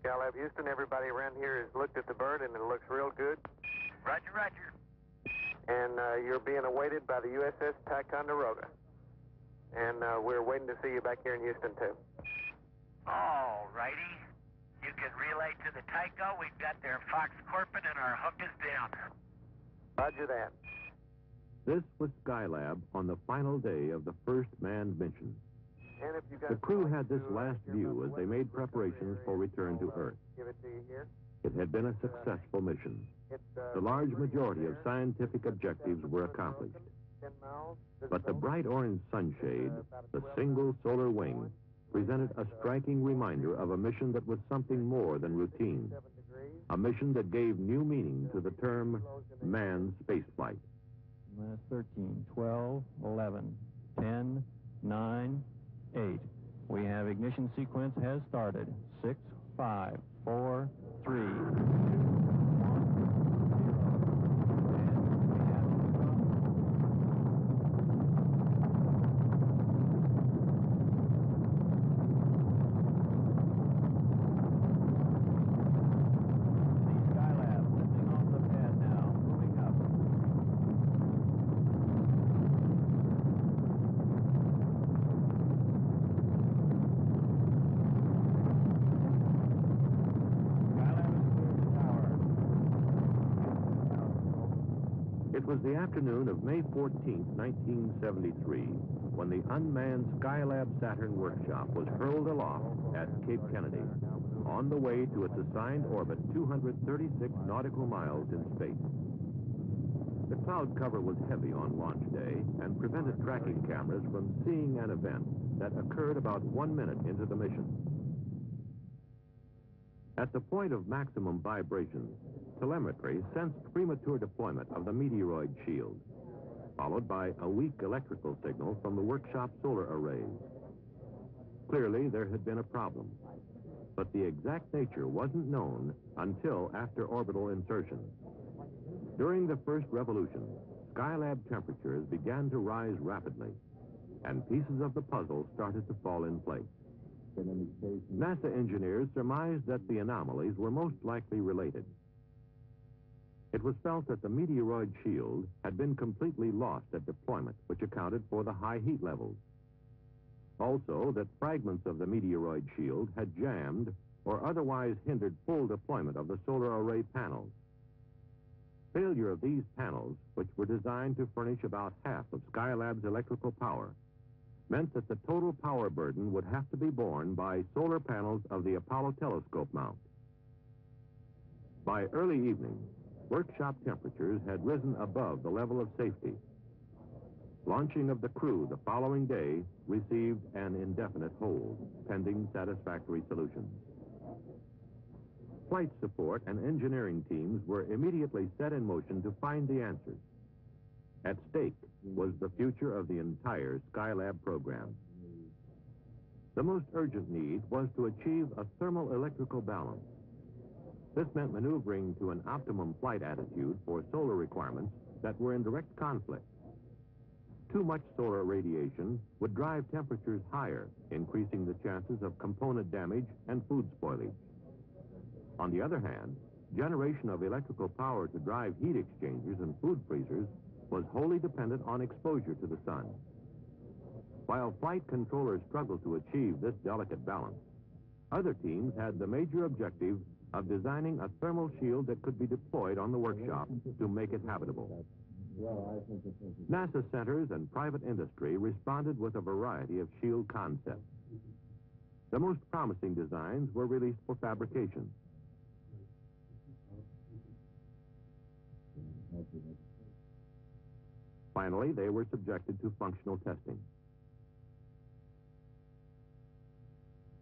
Skylab Houston, everybody around here has looked at the bird and it looks real good. Roger, roger. And you're being awaited by the USS Ticonderoga. And we're waiting to see you back here in Houston, too. All righty. You can relay to the Tycho. We've got their Fox Corpin and our hook is down. Roger that. This was Skylab on the final day of the first manned mission. And if you guys The crew had this last view as they made preparations for return to Earth. Give it to you here. It had been a successful mission. The large majority of scientific objectives were accomplished. 10 miles. But the bright orange sunshade, the single solar wing, presented a striking reminder of a mission that was something more than routine. A mission that gave new meaning to the term manned spaceflight. Minus 13, 12, 11, 10, 9, 8. We have ignition sequence has started. 6, 5, 4, 3. It was the afternoon of May 14, 1973, when the unmanned Skylab Saturn workshop was hurled aloft at Cape Kennedy, on the way to its assigned orbit 236 nautical miles in space. The cloud cover was heavy on launch day and prevented tracking cameras from seeing an event that occurred about 1 minute into the mission. At the point of maximum vibration, telemetry sensed premature deployment of the meteoroid shield, followed by a weak electrical signal from the workshop solar arrays. Clearly, there had been a problem, but the exact nature wasn't known until after orbital insertion. During the first revolution, Skylab temperatures began to rise rapidly, and pieces of the puzzle started to fall in place. NASA engineers surmised that the anomalies were most likely related. It was felt that the meteoroid shield had been completely lost at deployment, which accounted for the high heat levels. Also, that fragments of the meteoroid shield had jammed or otherwise hindered full deployment of the solar array panels. Failure of these panels, which were designed to furnish about half of Skylab's electrical power, meant that the total power burden would have to be borne by solar panels of the Apollo telescope mount. By early evening, workshop temperatures had risen above the level of safety. Launching of the crew the following day received an indefinite hold, pending satisfactory solutions. Flight support and engineering teams were immediately set in motion to find the answers. At stake was the future of the entire Skylab program. The most urgent need was to achieve a thermal-electrical balance. This meant maneuvering to an optimum flight attitude for solar requirements that were in direct conflict. Too much solar radiation would drive temperatures higher, increasing the chances of component damage and food spoilage. On the other hand, generation of electrical power to drive heat exchangers and food freezers was wholly dependent on exposure to the sun. While flight controllers struggled to achieve this delicate balance, other teams had the major objective of designing a thermal shield that could be deployed on the workshop to make it habitable. NASA centers and private industry responded with a variety of shield concepts. The most promising designs were released for fabrication. Finally, they were subjected to functional testing.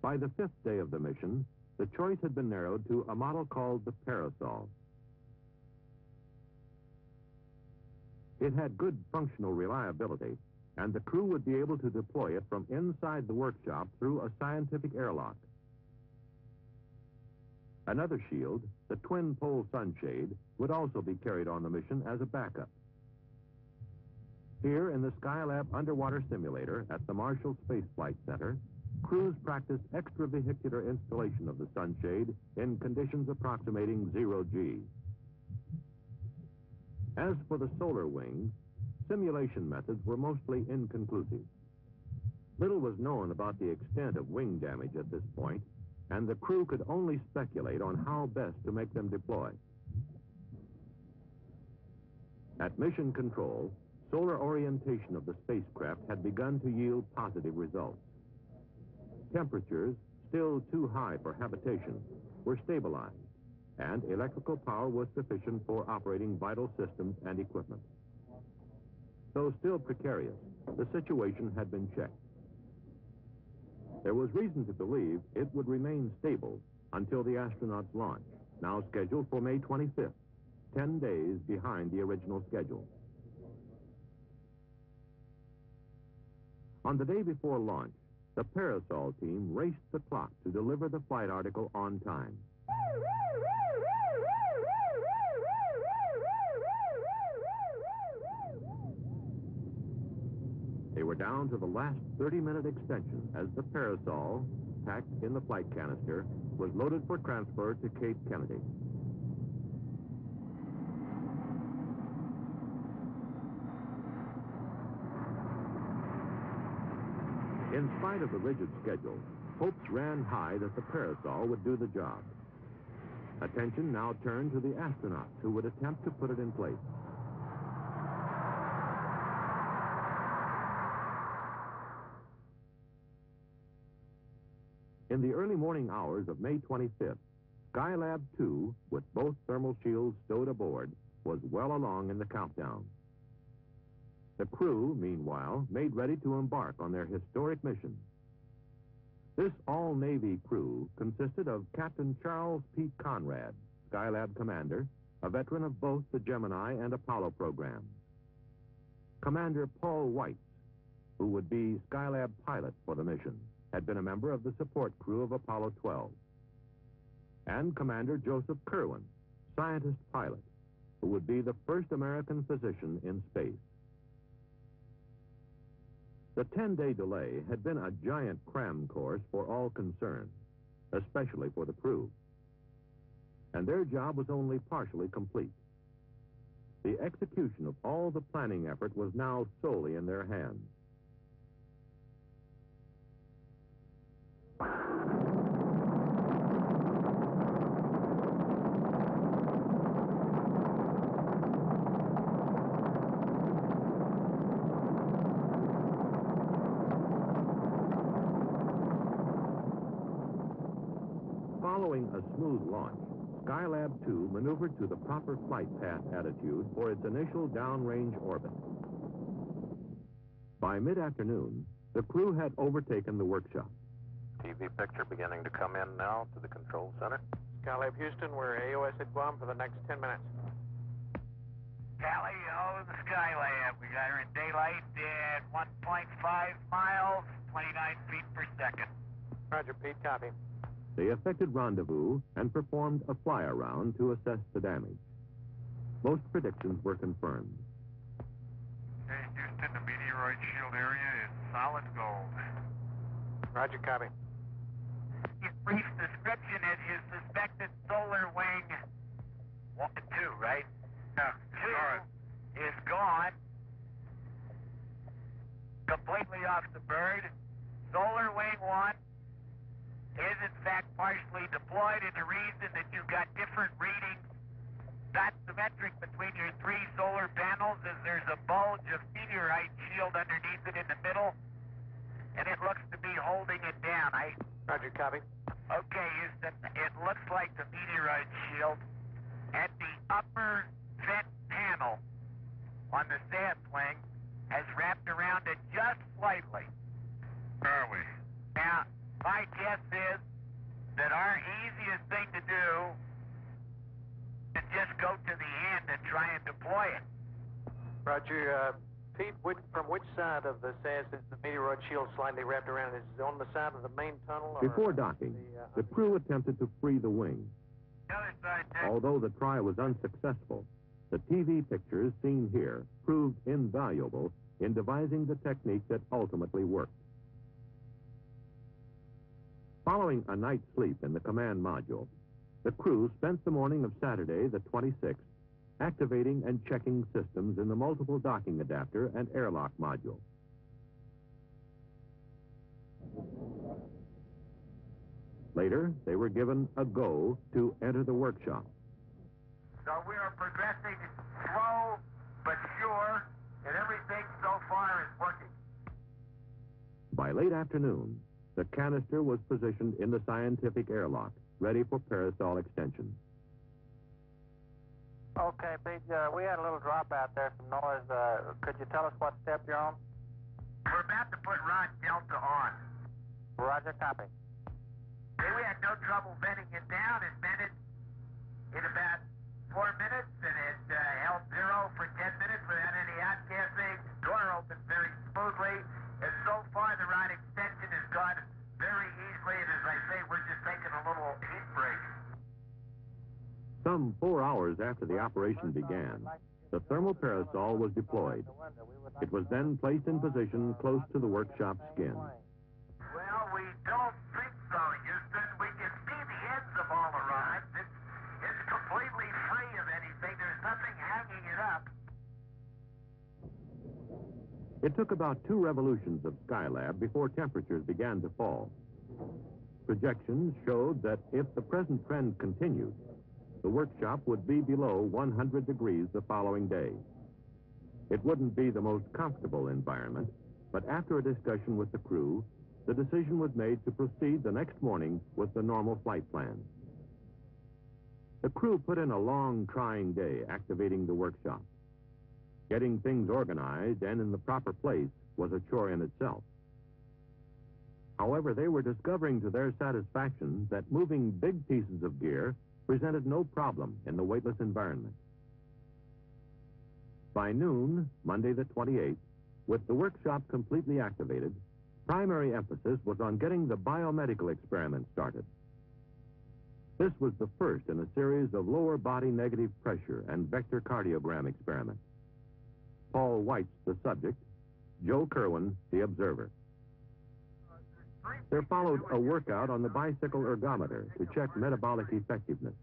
By the 5th day of the mission, the choice had been narrowed to a model called the Parasol. It had good functional reliability, and the crew would be able to deploy it from inside the workshop through a scientific airlock. Another shield, the twin-pole sunshade, would also be carried on the mission as a backup. Here in the Skylab underwater simulator at the Marshall Space Flight Center, crews practiced extravehicular installation of the sunshade in conditions approximating 0G. As for the solar wing, simulation methods were mostly inconclusive. Little was known about the extent of wing damage at this point, and the crew could only speculate on how best to make them deploy. At mission control, solar orientation of the spacecraft had begun to yield positive results. Temperatures, still too high for habitation, were stabilized, and electrical power was sufficient for operating vital systems and equipment. Though still precarious, the situation had been checked. There was reason to believe it would remain stable until the astronauts' launch, now scheduled for May 25th, 10 days behind the original schedule. On the day before launch, the Parasol team raced the clock to deliver the flight article on time. They were down to the last 30-minute extension as the Parasol, packed in the flight canister, was loaded for transfer to Cape Kennedy. In spite of the rigid schedule, hopes ran high that the Parasol would do the job. Attention now turned to the astronauts who would attempt to put it in place. In the early morning hours of May 25th, Skylab 2, with both thermal shields stowed aboard, was well along in the countdown. The crew, meanwhile, made ready to embark on their historic mission. This all-Navy crew consisted of Captain Charles P. Conrad, Skylab commander, a veteran of both the Gemini and Apollo programs. Commander Paul Weitz, who would be Skylab pilot for the mission, had been a member of the support crew of Apollo 12. And Commander Joseph Kerwin, scientist pilot, who would be the first American physician in space. The 10-day delay had been a giant cram course for all concerned, especially for the crew. And their job was only partially complete. The execution of all the planning effort was now solely in their hands. Following a smooth launch, Skylab 2 maneuvered to the proper flight path attitude for its initial downrange orbit. By mid-afternoon, the crew had overtaken the workshop. TV picture beginning to come in now to the control center. Skylab Houston, we're AOS at Guam for the next 10 minutes. Tally, the Skylab. We got her in daylight at 1.5 miles, 29 feet per second. Roger, Pete, copy. They effected rendezvous and performed a fly-around to assess the damage. Most predictions were confirmed. Hey, Houston, the meteoroid shield area is solid gold. Roger, copy. His brief description is his suspected solar wing 1 and 2, right? Yeah, 2 is gone. Completely off the bird. Solar wing 1 is in fact partially deployed, and the reason that you've got different readings not symmetric between your 3 solar panels is there's a bulge of meteorite shield underneath it in the middle, and it looks to be holding it down. Roger, copy. Okay, Houston, it looks like the meteorite shield at the upper vent panel on the sand wing has wrapped around it just slightly. Where are we? Now, my guess is that our easiest thing to do is just go to the end and try and deploy it. Roger, Pete, from which side of the SAS is the meteoroid shield slightly wrapped around? Is it on the side of the main tunnel? Or Before docking, the crew attempted to free the wing. The other side, Dick. Although the try was unsuccessful, the TV pictures seen here proved invaluable in devising the technique that ultimately worked. Following a night's sleep in the command module, the crew spent the morning of Saturday, the 26th, activating and checking systems in the multiple docking adapter and airlock module. Later, they were given a go to enter the workshop. So we are progressing slow but sure, and everything so far is working. By late afternoon, the canister was positioned in the scientific airlock, ready for parasol extension. Okay, Pete, we had a little drop out there, some noise. Could you tell us what step you're on? We're about to put rod delta on. Roger, copy. Okay, we had no trouble venting it down. It vented in about 4 minutes, and it held zero for 10 minutes without any outgassing. Door opened very smoothly, and so far the rod extension has gone very easily, and as I say, we're just taking a little heat break. Some 4 hours after the operation began, the thermal parasol was deployed. It was then placed in position close to the workshop skin. Well, we don't think so, Houston. We can see the ends of all the rods. It's completely free of anything. There's nothing hanging it up. It took about 2 revolutions of Skylab before temperatures began to fall. Projections showed that if the present trend continued, the workshop would be below 100 degrees the following day. It wouldn't be the most comfortable environment, but after a discussion with the crew, the decision was made to proceed the next morning with the normal flight plan. The crew put in a long, trying day activating the workshop. Getting things organized and in the proper place was a chore in itself. However, they were discovering to their satisfaction that moving big pieces of gear presented no problem in the weightless environment. By noon, Monday the 28th, with the workshop completely activated, primary emphasis was on getting the biomedical experiment started. This was the first in a series of lower body negative pressure and vector cardiogram experiments. Paul White's the subject, Joe Kerwin the observer. There followed a workout on the bicycle ergometer to check metabolic effectiveness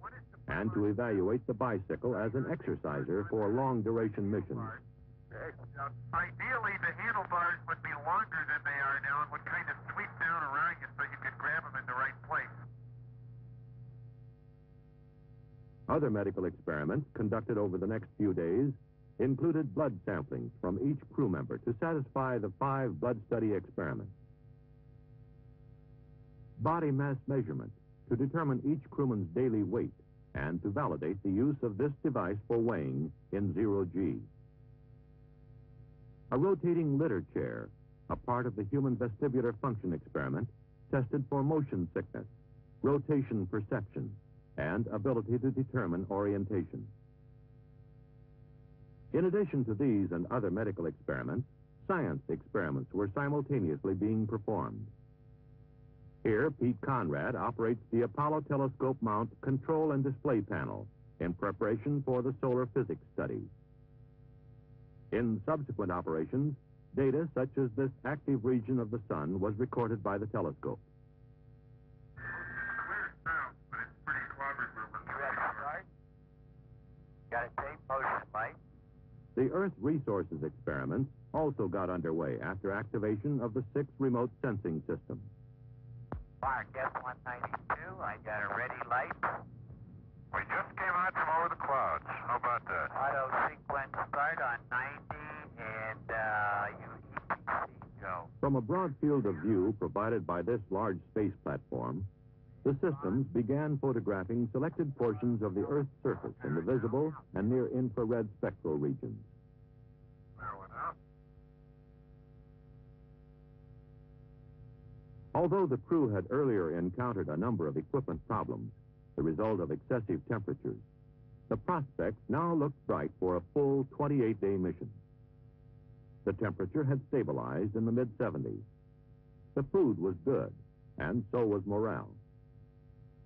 and to evaluate the bicycle as an exerciser for long-duration missions. Ideally, the handlebars would be longer than they are now and would kind of sweep down around you so you could grab them in the right place. Other medical experiments conducted over the next few days included blood samplings from each crew member to satisfy the 5 blood study experiments. Body mass measurement to determine each crewman's daily weight and to validate the use of this device for weighing in 0G. A rotating litter chair, a part of the human vestibular function experiment, tested for motion sickness, rotation perception, and ability to determine orientation. In addition to these and other medical experiments, science experiments were simultaneously being performed. Here, Pete Conrad operates the Apollo telescope mount control and display panel in preparation for the solar physics studies. In subsequent operations, data such as this active region of the sun was recorded by the telescope. Weird sound, but it's pretty clever. Got a tape motion light. The Earth resources experiments also got underway after activation of the 6 remote sensing systems. Mark, S-192, I got a ready light. We just came out from over the clouds. How about that? Auto sequence start on 90 and ETC go. From a broad field of view provided by this large space platform, the systems began photographing selected portions of the Earth's surface in the visible and near-infrared spectral regions. There went out. Although the crew had earlier encountered a number of equipment problems, the result of excessive temperatures, the prospects now looked bright for a full 28-day mission. The temperature had stabilized in the mid-70s. The food was good, and so was morale.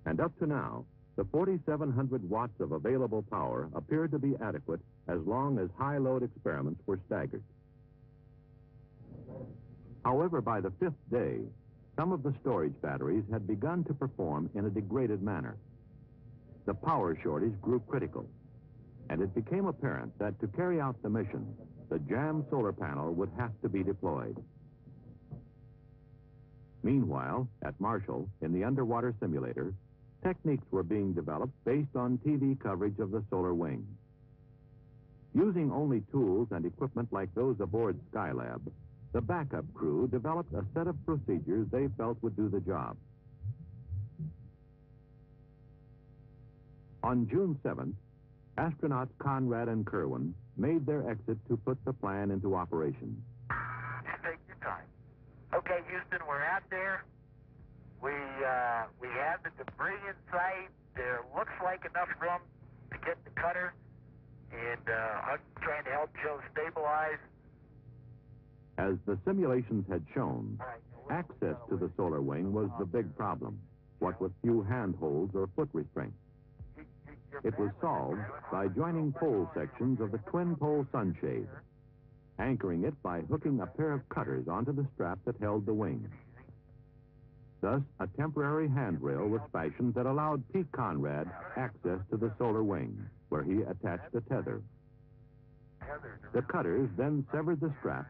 And up to now, the 4,700 watts of available power appeared to be adequate as long as high-load experiments were staggered. However, by the 5th day, some of the storage batteries had begun to perform in a degraded manner. The power shortage grew critical, and it became apparent that to carry out the mission, the jammed solar panel would have to be deployed. Meanwhile, at Marshall, in the underwater simulator, techniques were being developed based on TV coverage of the solar wing. Using only tools and equipment like those aboard Skylab, the backup crew developed a set of procedures they felt would do the job. On June 7th, astronauts Conrad and Kerwin made their exit to put the plan into operation. Just take your time. Okay, Houston, we're out there. We have the debris in sight. There looks like enough room to get the cutter, and I'm trying to help Joe stabilize. As the simulations had shown, access to the solar wing was the big problem, what with few handholds or foot restraints. It was solved by joining pole sections of the twin-pole sunshade, anchoring it by hooking a pair of cutters onto the strap that held the wing. Thus, a temporary handrail was fashioned that allowed Pete Conrad access to the solar wing, where he attached a tether. The cutters then severed the strap,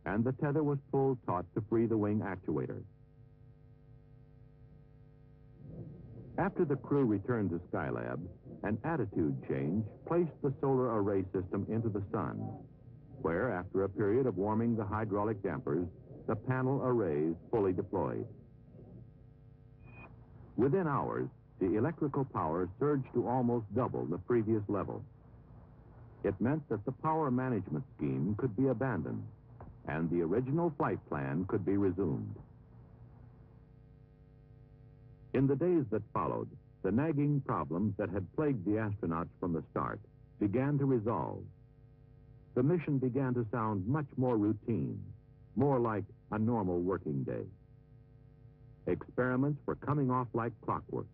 and the tether was pulled taut to free the wing actuator. After the crew returned to Skylab, an attitude change placed the solar array system into the sun, where, after a period of warming the hydraulic dampers, the panel arrays fully deployed. Within hours, the electrical power surged to almost double the previous level. It meant that the power management scheme could be abandoned, and the original flight plan could be resumed. In the days that followed, the nagging problems that had plagued the astronauts from the start began to resolve. The mission began to sound much more routine, more like a normal working day. Experiments were coming off like clockwork,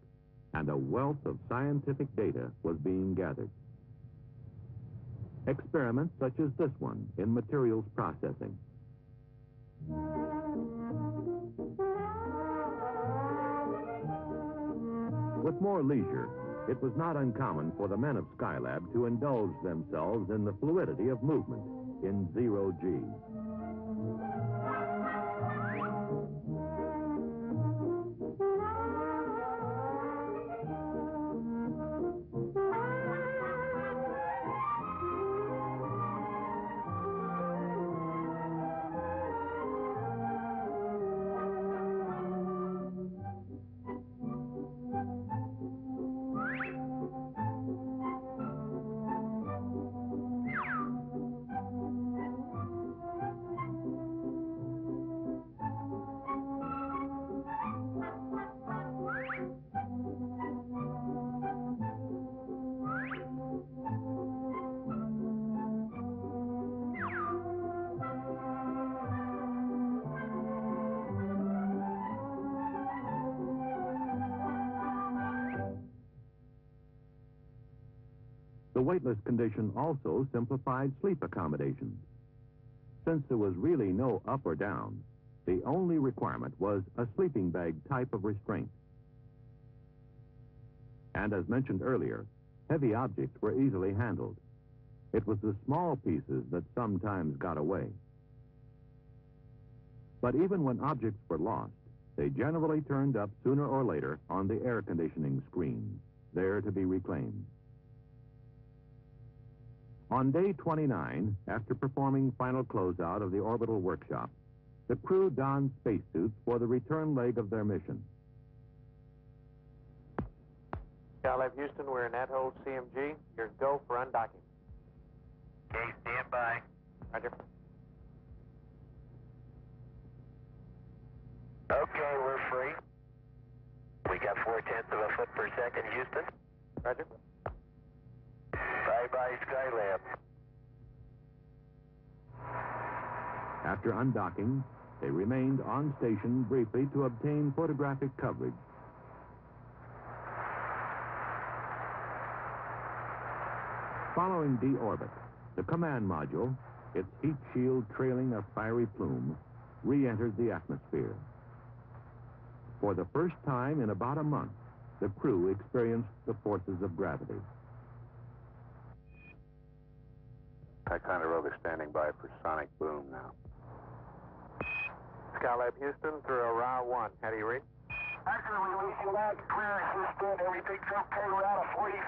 and a wealth of scientific data was being gathered. Experiments such as this one in materials processing. With more leisure, it was not uncommon for the men of Skylab to indulge themselves in the fluidity of movement in zero-G. The weightless condition also simplified sleep accommodations. Since there was really no up or down, the only requirement was a sleeping bag type of restraint. And as mentioned earlier, heavy objects were easily handled. It was the small pieces that sometimes got away. But even when objects were lost, they generally turned up sooner or later on the air conditioning screen, there to be reclaimed. On day 29, after performing final closeout of the orbital workshop, the crew donned spacesuits for the return leg of their mission. Skylab Houston, we're in that hold CMG. You're go for undocking. Okay, stand by. Roger. Okay, we're free. We got 0.4 of a foot per second, Houston. Roger. Bye-bye, Skylab. After undocking, they remained on station briefly to obtain photographic coverage. Following deorbit, the command module, its heat shield trailing a fiery plume, re-entered the atmosphere. For the first time in about a month, the crew experienced the forces of gravity. Ticonderoga standing by for sonic boom now. Skylab Houston through Ra 1. How do you read? Actually, we leave you loud and clear, Houston. Everything's okay. We're out of 40,000.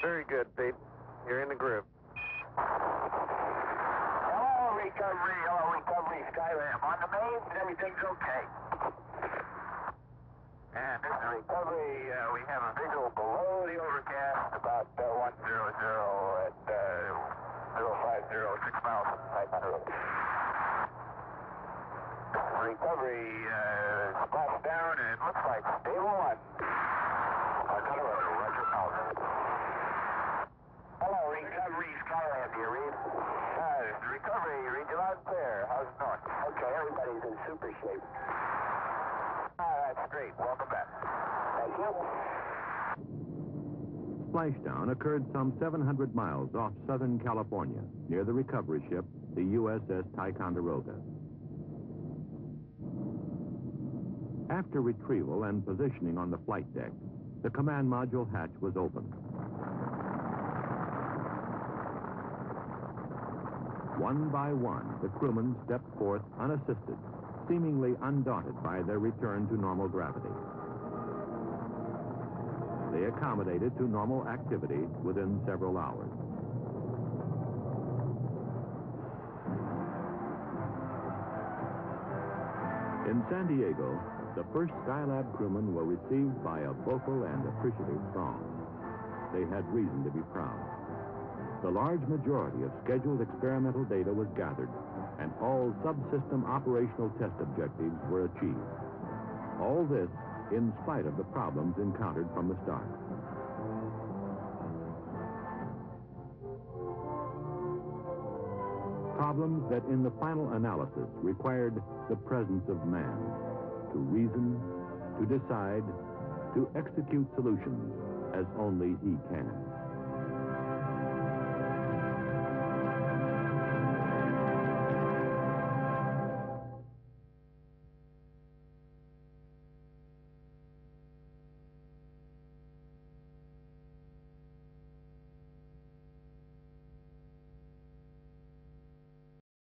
Very good, Pete. You're in the groove. Hello, recovery, Skylab. On the main, everything's okay. And this is recovery. We have a visual below the overcast, about 100 at 050, 6 miles from Ticonderoga. Recovery splashed down and looks like stable one. Ticonderoga, roger, out. Hello, recovery, Skylab here, Reed. Recovery, read you loud and clear. How's it going? Okay, everybody's in super shape. That's great. Welcome back. Thank you. Splashdown occurred some 700 miles off Southern California, near the recovery ship, the USS Ticonderoga. After retrieval and positioning on the flight deck, the command module hatch was opened. One by one, the crewmen stepped forth unassisted, seemingly undaunted by their return to normal gravity. They accommodated to normal activity within several hours. In San Diego, the first Skylab crewmen were received by a vocal and appreciative throng. They had reason to be proud. The large majority of scheduled experimental data was gathered, and all subsystem operational test objectives were achieved. All this in spite of the problems encountered from the start. Problems that in the final analysis required the presence of man to reason, to decide, to execute solutions as only he can.